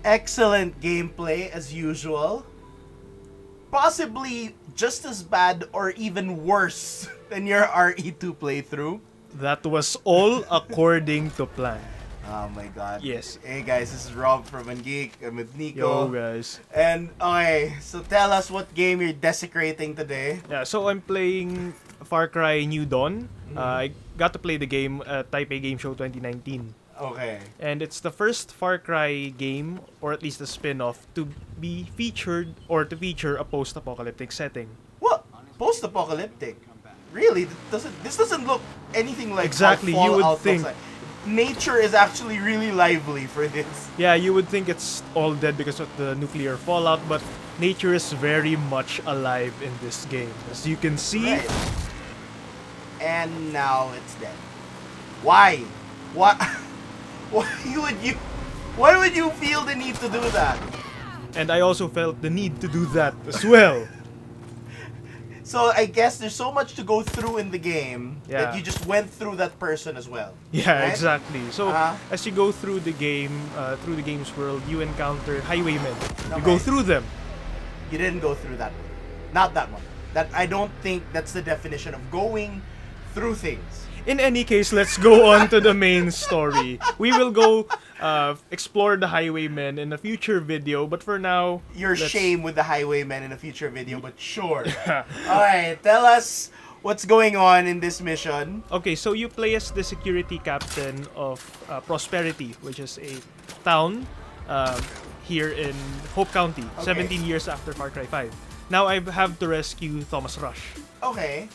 Excellent gameplay as usual. Possibly just as bad or even worse than your RE2 playthrough. That was all according to plan. Oh my god. Yes. Hey guys, this is Rob from Ungeek. I'm with Nico. Yo guys. And okay, so tell us what game you're desecrating today. Yeah, so I'm playing Far Cry New Dawn. I got to play the game at Taipei Game Show 2019. Okay. And it's the first Far Cry game, or at least a spin-off, to be featured or to feature a post-apocalyptic setting. What? Post-apocalyptic? Really? This doesn't look anything like exactly. how You would Fallout think looks like. Nature is actually really lively for this. Yeah, you would think it's all dead because of the nuclear fallout, but nature is very much alive in this game. As you can see. Right. And now it's dead. Why? What? Why would you feel the need to do that? And I also felt the need to do that as well. So I guess there's so much to go through in the game that Yeah. you just went through that person as well. Yeah, right? exactly. So as you go through the game, through the game's world, you encounter highwaymen. You go through them. You didn't go through that one. Not that one. That I don't think that's the definition of going through things. In any case, let's go on to the main story. We will go explore the highwaymen in a future video, but for now... Your shame with the highwaymen in a future video, but sure. Alright, tell us what's going on in this mission. Okay, so you play as the security captain of Prosperity, which is a town here in Hope County, 17 years after Far Cry 5. Now I have to rescue Thomas Rush. Okay.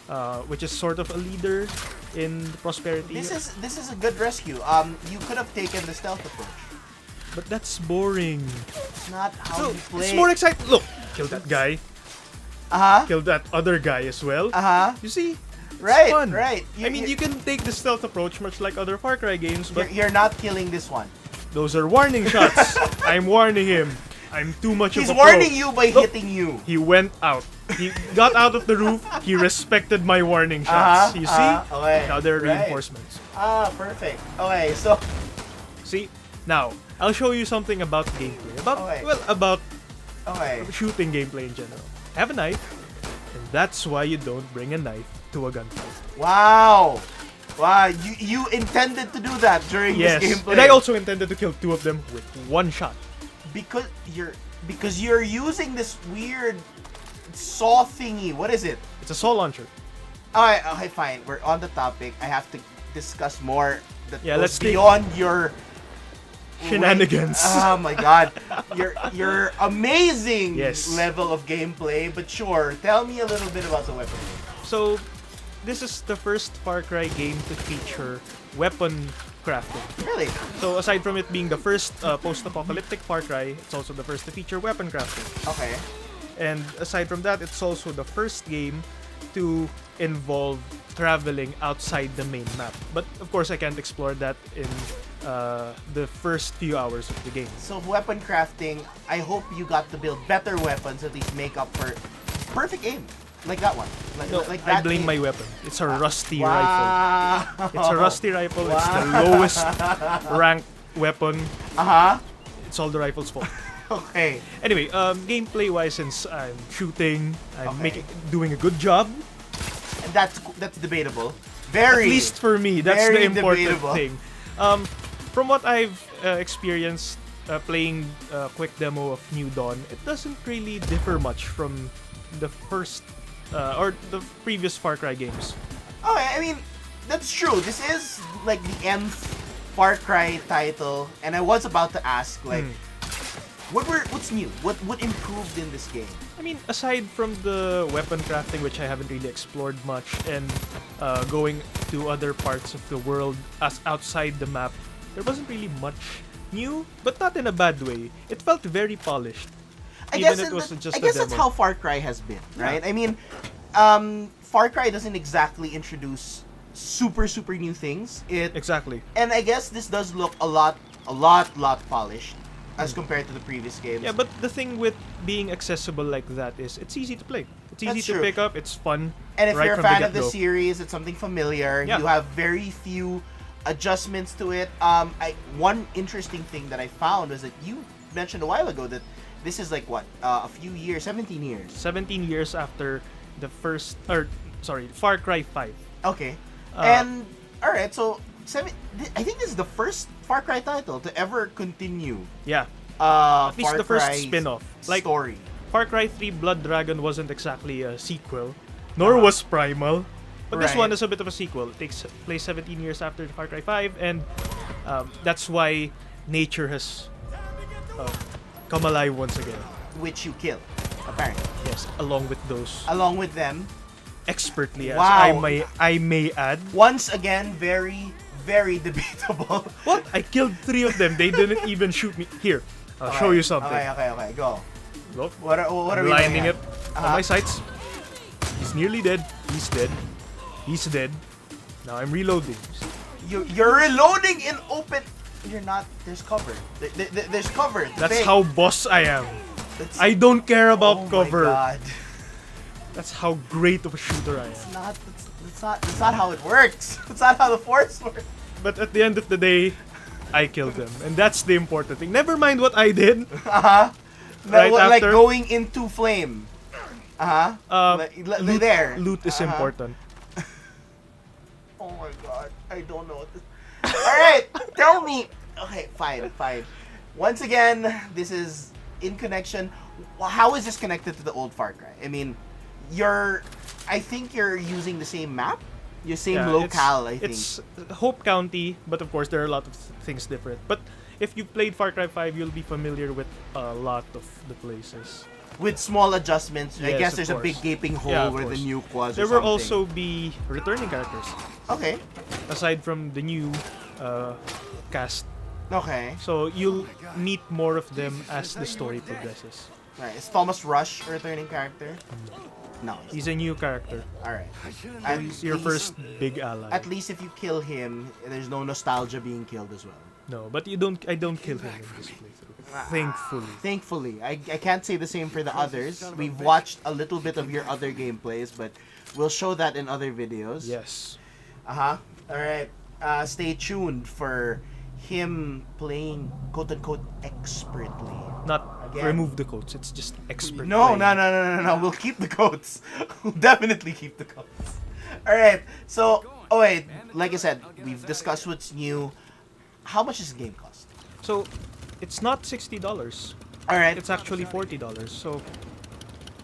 Which is sort of a leader in Prosperity. This is a good rescue. You could have taken the stealth approach. But that's boring. It's not how you play. It's more exciting. Look, kill that guy. Kill that other guy as well. You see? Right, it's fun. right. I mean, you can take the stealth approach much like other Far Cry games, but you're not killing this one. Those are warning shots. I'm warning him. I'm too much of a pro. He's warning you by hitting you. He went out. He got out of the roof. He respected my warning shots. You see? Okay. Now there are reinforcements. Perfect. Okay, so... See? Now, I'll show you something about gameplay. About shooting gameplay in general. Have a knife, and that's why you don't bring a knife to a gunfight. Wow! Wow, you intended to do that during this gameplay. And I also intended to kill 2 of them with 1 shot. Because you're using this weird saw thingy. What is it? It's a saw launcher. Alright, okay, fine. We're on the topic. I have to discuss more that let's beyond your shenanigans. Oh my god. your amazing Yes. level of gameplay, but sure, tell me a little bit about the weapon. So, this is the first Far Cry game to feature weapon crafting. Really? So aside from it being the first post-apocalyptic Far Cry, it's also the first to feature weapon crafting. Okay. And aside from that, it's also the first game to involve traveling outside the main map. But of course, I can't explore that in the first few hours of the game. So weapon crafting, I hope you got to build better weapons, at least make up for perfect aim. Like that one. Like that I blame aim. my weapon. It's a rusty rifle. It's a rusty rifle. It's the lowest ranked weapon. It's all the rifle's fault. Okay. Anyway, gameplay-wise, since I'm shooting, I'm doing a good job. And that's debatable. Very. At least for me, that's the important debatable. thing. From what I've experienced playing a quick demo of New Dawn, it doesn't really differ much from the first or the previous Far Cry games. Oh, I mean, that's true. This is like the nth Far Cry title, and I was about to ask, like, what's new? What improved in this game? I mean, aside from the weapon crafting, which I haven't really explored much, and going to other parts of the world as outside the map, there wasn't really much new, but not in a bad way. It felt very polished. I even guess, it was just I a guess that's demo. how Far Cry has been, right? Yeah. I mean, Far Cry doesn't exactly introduce super new things. Exactly. And I guess this does look a lot polished as compared to the previous games. Yeah, but the thing with being accessible like that is it's easy to play. It's easy That's to true. pick up. It's fun. And if right you're a from the fan of the get-go. series, it's something familiar. Yeah. You have very few adjustments to it. One interesting thing that I found was that you mentioned a while ago that this is like what, a few years, 17 years. 17 years after the first, Far Cry 5. Okay. Uh, And all right, so I think this is the first Far Cry title to ever continue. Yeah, at least Far the first Cry's spin-off. Like story. Far Cry 3 Blood Dragon wasn't exactly a sequel, nor was Primal. But this Right. one is a bit of a sequel. It takes place 17 years after Far Cry 5, and that's why nature has come alive once again. Which you kill, apparently. Yes, along with those Along with them, expertly, as Wow. I may add. once again, very debatable. What? I killed 3 of them. They didn't even shoot me. Here, I'll show you something. Okay, go. Look, What are I'm we lining looking it at? on my sights. He's nearly dead. He's dead. He's dead. Now I'm reloading. You're reloading in open. You're not. There's cover. There's cover. That's Big. how boss I am. That's- I don't care oh about my cover. God. That's how great of a shooter I am. That's not how it works. That's not how the Force works. But at the end of the day, I killed them, and that's the important thing. Never mind what I did. Right Like after- going into flame. There. Loot is important. Oh my God. I don't know what this. Alright, tell me. Okay, fine. Once again, this is in connection. How is this connected to the old Far Cry? I mean, I think you're using the same map? Your same Yeah, locale, I think. It's Hope County, but of course there are a lot of things different. But if you played Far Cry 5, you'll be familiar with a lot of the places. With small adjustments. I Yes, guess of there's a course. big gaping hole Yeah, of where the course. nuke was. There or will something. also be returning characters, Okay. aside from the new cast. Okay. So you'll meet more of them as the story progresses. Alright. Is Thomas Rush a returning character? No. He's a new character. Alright. He's your first big ally. At least if you kill him, there's no nostalgia being killed as well. No, but I don't kill him in this playthrough. Thankfully. Thankfully. I can't say the same for the others. We've watched a little bit of your other gameplays, but we'll show that in other videos. Yes. Alright. Stay tuned for him playing quote-unquote expertly. Not Again. remove the quotes, it's just expert. No. playing. We'll keep the coats. We'll definitely keep the coats. Alright, so, like I said, we've discussed what's new. How much does the game cost? So, it's not $60. Alright, It's actually $40. So,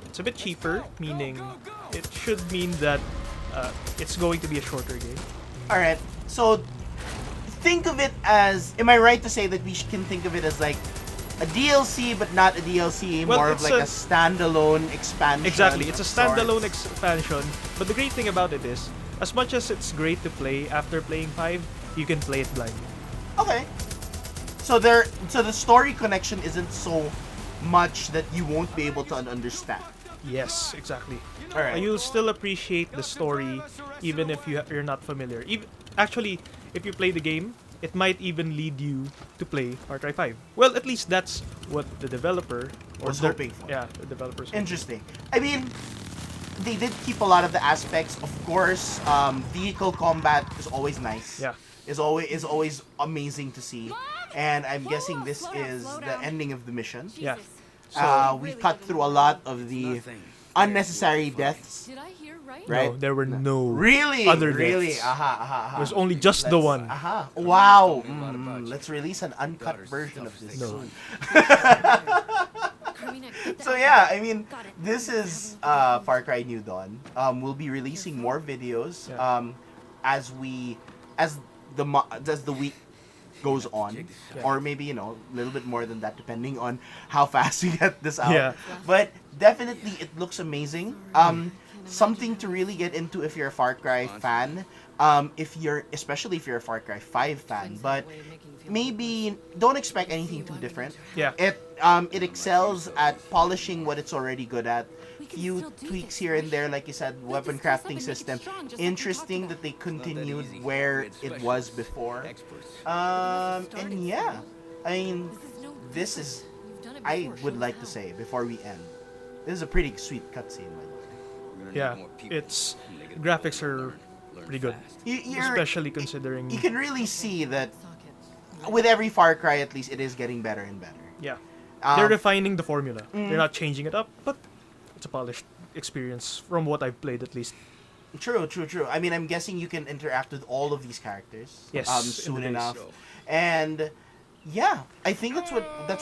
it's a bit cheaper, meaning it should mean that it's going to be a shorter game. alright. So, think of it as, am I right to say that we can think of it as like a DLC, but not a DLC, Well, more of it's like a standalone expansion? Exactly, it's a of sorts? standalone expansion. But the great thing about it is, as much as it's great to play after playing 5, you can play it blindly. Okay. So the story connection isn't so much that you won't be able to understand. Yes, exactly. Alright. You'll still appreciate the story even if you're not familiar. Actually, if you play the game, it might even lead you to play Far Cry 5. Well, at least that's what the developer Was hoping for. Yeah, the developers. Interesting. I mean, they did keep a lot of the aspects. Of course, vehicle combat is always nice. Yeah. Is always amazing to see. And I'm guessing this is the ending of the mission. Yeah. We cut through a lot of the unnecessary deaths. Did I hear right? Right. No, there were no Really? other Really? deaths. It was only just the one. Wow. Let's release an uncut version of this No. soon. Karina, get the So alcohol. yeah, I mean, Got it. this is Far Cry New Dawn. We'll be releasing more videos Yeah. as the week goes on, Yeah. or maybe a little bit more than that, depending on how fast we get this out. Yeah. But definitely, it looks amazing. Something to really get into if you're a Far Cry fan. especially if you're a Far Cry 5 fan, but maybe don't expect anything too different. Yeah. It excels at polishing what it's already good at. Few tweaks here and there, like you said, weapon crafting system. Interesting that they continued where it was before. And yeah, I mean, this is, I would like to say before we end, this is a pretty sweet cutscene, by the way. Yeah, its graphics are pretty good, especially considering. You can really see that with every Far Cry, at least, it is getting better and better. Yeah, they're refining the formula. They're not changing it up, but it's a polished experience from what I've played, at least. True. I mean, I'm guessing you can interact with all of these characters. Yes, soon enough, and yeah, I think that's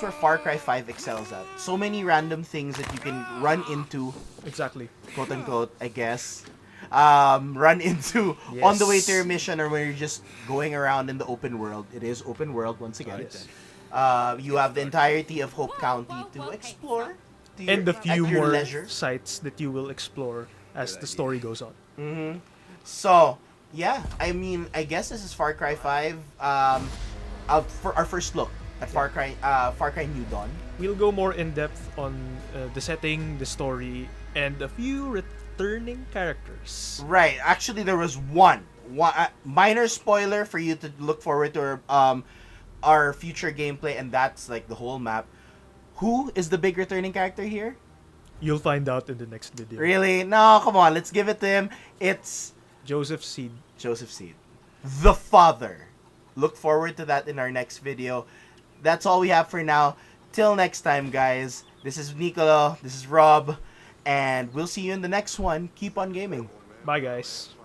where Far Cry 5 excels at. So many random things that you can run into. Exactly. Quote unquote, I guess. Run into on the way to your Yes. mission, or when you're just going around in the open world. It is open world once again. Yes. You have the entirety of Hope County to explore. And the at few your more leisure. sites that you will explore as the story goes on. So, yeah, I mean, I guess this is Far Cry 5. For our first look at Far Cry New Dawn. We'll go more in depth on the setting, the story, and a few returning characters. Right. Actually, there was one minor spoiler for you to look forward to our future gameplay, and that's like the whole map. Who is the big returning character here? You'll find out in the next video. Really? No, come on. Let's give it to him. It's Joseph Seed. Joseph Seed, the father. Look forward to that in our next video. That's all we have for now. Till next time, guys. This is Nico. This is Rob. And we'll see you in the next one. Keep on gaming. Bye, guys.